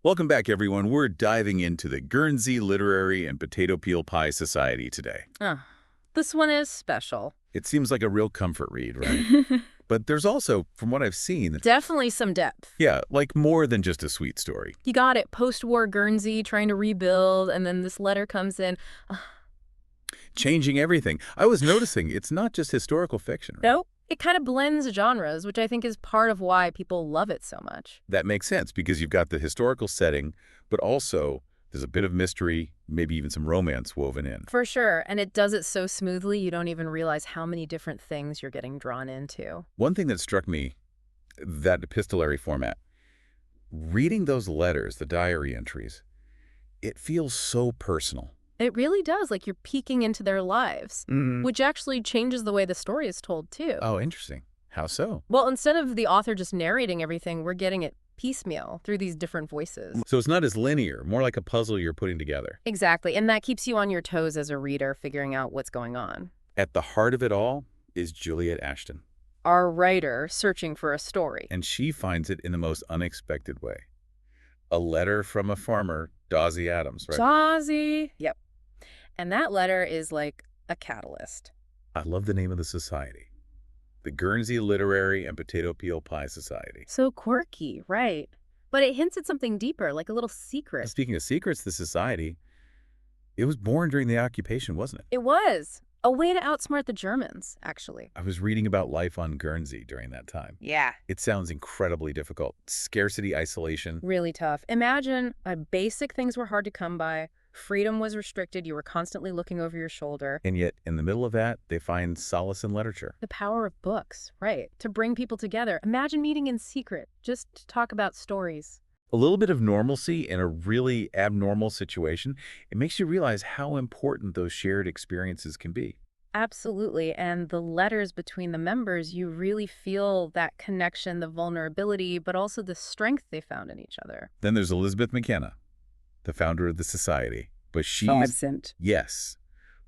Welcome back, everyone. We're diving into the Guernsey Literary and Potato Peel Pie Society today. Oh, this one is special. It seems like a real comfort read, right? But there's also, from what I've seen, Definitely some depth. yeah, like more than just a sweet story. You got it. Post-war Guernsey trying to rebuild, and then this letter comes in. Changing everything. I was noticing it's not just historical fiction, right? No, it kind of blends genres, which I think is part of why people love it so much. That makes sense because you've got the historical setting, but also there's a bit of mystery, maybe even some romance woven in. For sure, and it does it so smoothly you don't even realize how many different things you're getting drawn into. One thing that struck me, that epistolary format, reading those letters, the diary entries, it feels so personal. It really does, like you're peeking into their lives, which actually changes the way the story is told, too. Oh, interesting. How so? Well, instead of the author just narrating everything, we're getting it piecemeal through these different voices. So it's not as linear, more like a puzzle you're putting together. Exactly, and that keeps you on your toes as a reader, figuring out what's going on. At the heart of it all is Juliet Ashton, Our writer searching for a story. and she finds it in the most unexpected way. A letter from a farmer, Dawsey Adams, right? Jazzy! Yep. And that letter is like a catalyst. I love the name of the society. The Guernsey Literary and Potato Peel Pie Society. So quirky, right? But it hints at something deeper, like a little secret. Speaking of secrets, the society, it was born during the occupation, wasn't it? It was a way to outsmart the Germans, actually. I was reading about life on Guernsey during that time. Yeah. It sounds incredibly difficult. Scarcity, isolation. Really tough. Imagine basic things were hard to come by. Freedom was restricted. You were constantly looking over your shoulder. And yet, in the middle of that, they find solace in literature. The power of books, right? To bring people together. Imagine meeting in secret, just to talk about stories. A little bit of normalcy in a really abnormal situation, it makes you realize how important those shared experiences can be. Absolutely. And the letters between the members, you really feel that connection, the vulnerability, but also the strength they found in each other. Then there's Elizabeth McKenna, the founder of the society. But she's... Absent. Yes.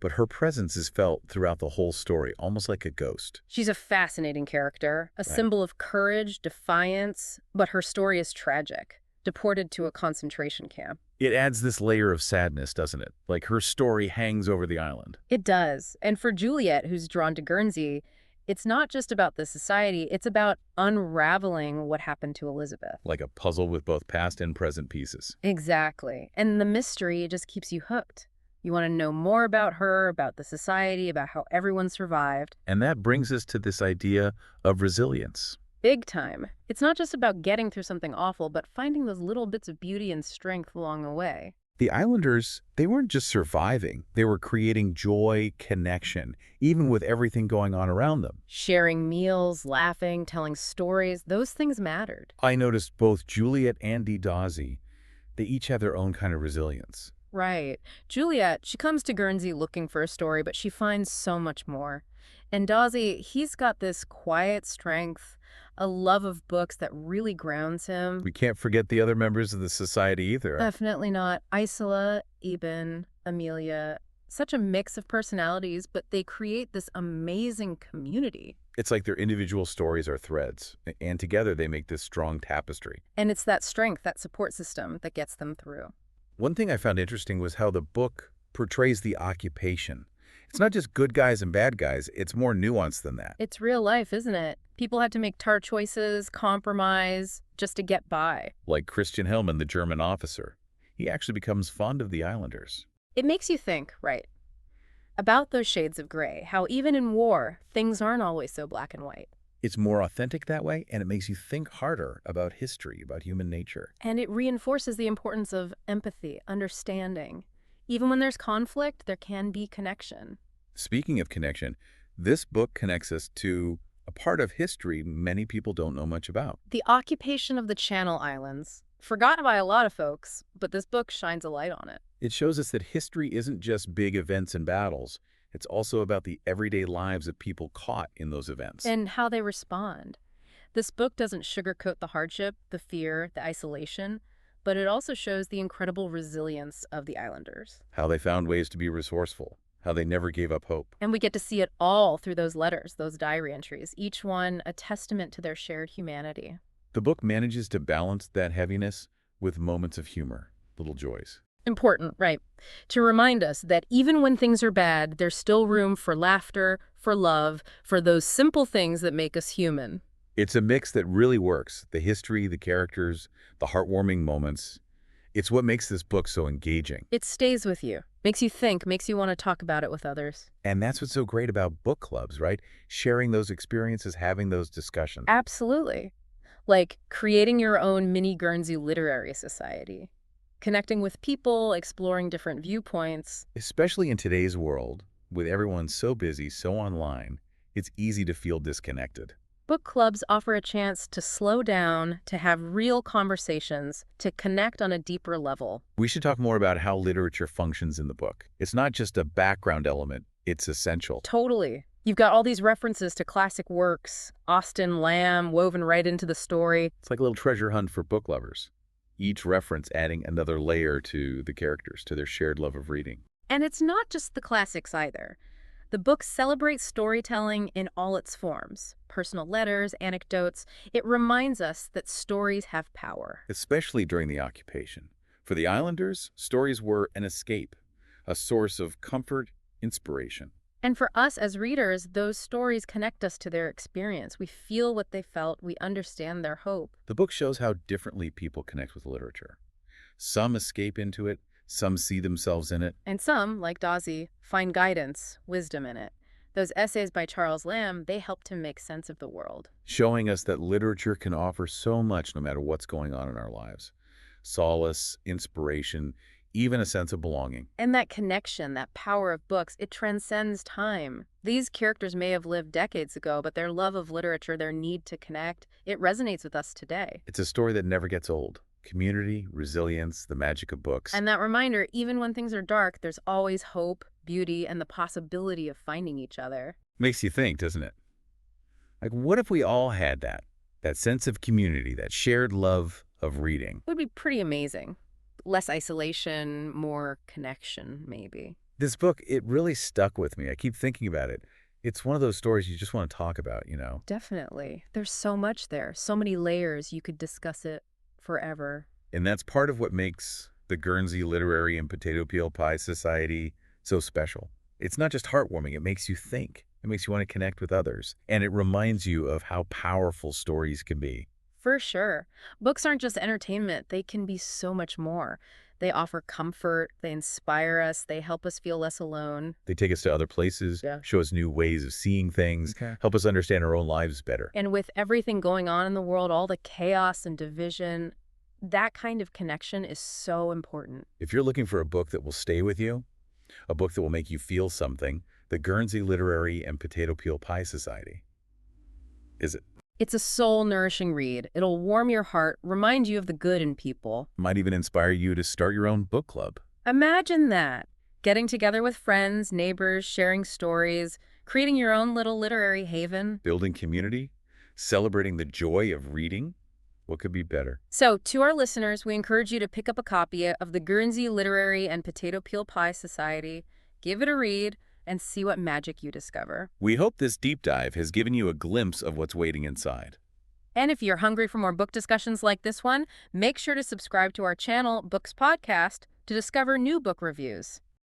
But her presence is felt throughout the whole story, almost like a ghost. She's a fascinating character, a Right. symbol of courage, defiance, but her story is tragic. Deported to a concentration camp. It adds this layer of sadness, doesn't it? Like her story hangs over the island. It does. And for Juliet, who's drawn to Guernsey, it's not just about the society, it's about unraveling what happened to Elizabeth. Like a puzzle with both past and present pieces. Exactly. And the mystery just keeps you hooked. You want to know more about her, about the society, about how everyone survived. And that brings us to this idea of resilience. Big time. It's not just about getting through something awful, but finding those little bits of beauty and strength along the way. The islanders, they weren't just surviving. They were creating joy, connection, even with everything going on around them. Sharing meals, laughing, telling stories, those things mattered. I noticed both Juliet and Dawsey, they each have their own kind of resilience. Right. Juliet, she comes to Guernsey looking for a story, but she finds so much more. And Dawsey, he's got this quiet strength, a love of books that really grounds him. We can't forget the other members of the society either. Definitely not. Isola, Eben, Amelia, such a mix of personalities, but they create this amazing community. It's like their individual stories are threads, and together they make this strong tapestry. And it's that strength, that support system that gets them through. One thing I found interesting was how the book portrays the occupation. It's not just good guys and bad guys, it's more nuanced than that. It's real life, isn't it? People had to make hard choices, compromise, just to get by. Like Christian Hellman, the German officer. He actually becomes fond of the islanders. It makes you think, right, about those shades of gray, how even in war, things aren't always so black and white. It's more authentic that way, and it makes you think harder about history, about human nature. And it reinforces the importance of empathy, understanding. Even when there's conflict, there can be connection. Speaking of connection, this book connects us to a part of history many people don't know much about. The occupation of the Channel Islands, forgotten by a lot of folks, but this book shines a light on it. It shows us that history isn't just big events and battles. It's also about the everyday lives of people caught in those events. And how they respond. This book doesn't sugarcoat the hardship, the fear, the isolation, but it also shows the incredible resilience of the islanders. How they found ways to be resourceful. How they never gave up hope. And we get to see it all through those letters, those diary entries, each one a testament to their shared humanity. The book manages to balance that heaviness with moments of humor, little joys. Important, right. To remind us that even when things are bad, there's still room for laughter, for love, for those simple things that make us human. It's a mix that really works. The history, the characters, the heartwarming moments. It's what makes this book so engaging. It stays with you, makes you think, makes you want to talk about it with others. And that's what's so great about book clubs, right? Sharing those experiences, having those discussions. Absolutely. Like creating your own mini Guernsey literary society. Connecting with people, exploring different viewpoints. Especially in today's world, with everyone so busy, so online, it's easy to feel disconnected. Book clubs offer a chance to slow down, to have real conversations, to connect on a deeper level. We should talk more about how literature functions in the book. It's not just a background element, it's essential. Totally. You've got all these references to classic works, Austen, Lamb, woven right into the story. It's like a little treasure hunt for book lovers, each reference adding another layer to the characters, to their shared love of reading. And it's not just the classics either. The book celebrates storytelling in all its forms. Personal letters, anecdotes. It reminds us that stories have power. Especially during the occupation. For the islanders, stories were an escape, a source of comfort, inspiration. And for us as readers, those stories connect us to their experience. We feel what they felt. We understand their hope. The book shows how differently people connect with literature. Some escape into it, some see themselves in it. And some, like Dawsey, find guidance, wisdom in it. Those essays by Charles Lamb, they helped him make sense of the world. Showing us that literature can offer so much no matter what's going on in our lives. Solace, inspiration, even a sense of belonging. And that connection, that power of books, it transcends time. These characters may have lived decades ago, but their love of literature, their need to connect, it resonates with us today. It's a story that never gets old. Community, resilience, the magic of books. And that reminder, even when things are dark, there's always hope, beauty, and the possibility of finding each other. Makes you think, doesn't it? Like, what if we all had that? That sense of community, that shared love of reading. It would be pretty amazing. Less isolation, more connection, maybe. This book, it really stuck with me. I keep thinking about it. It's one of those stories you just want to talk about, you know? Definitely. There's so much there, so many layers. You could discuss it forever. And that's part of what makes the Guernsey Literary and Potato Peel Pie Society so special. It's not just heartwarming, it makes you think. It makes you want to connect with others. And it reminds you of how powerful stories can be. For sure. Books aren't just entertainment. They can be so much more. They offer comfort, they inspire us, they help us feel less alone. They take us to other places, Yeah. show us new ways of seeing things, Okay. help us understand our own lives better. And with everything going on in the world, all the chaos and division, that kind of connection is so important. If you're looking for a book that will stay with you, a book that will make you feel something, the Guernsey Literary and Potato Peel Pie Society. Is it? It's a soul-nourishing read. It'll warm your heart, remind you of the good in people. Might even inspire you to start your own book club. Imagine that. Getting together with friends, neighbors, sharing stories, creating your own little literary haven. Building community, celebrating the joy of reading. What could be better? So, to our listeners, we encourage you to pick up a copy of the Guernsey Literary and Potato Peel Pie Society, give it a read, and see what magic you discover. We hope this deep dive has given you a glimpse of what's waiting inside. And if you're hungry for more book discussions like this one, make sure to subscribe to our channel, Books Podcast, to discover new book reviews.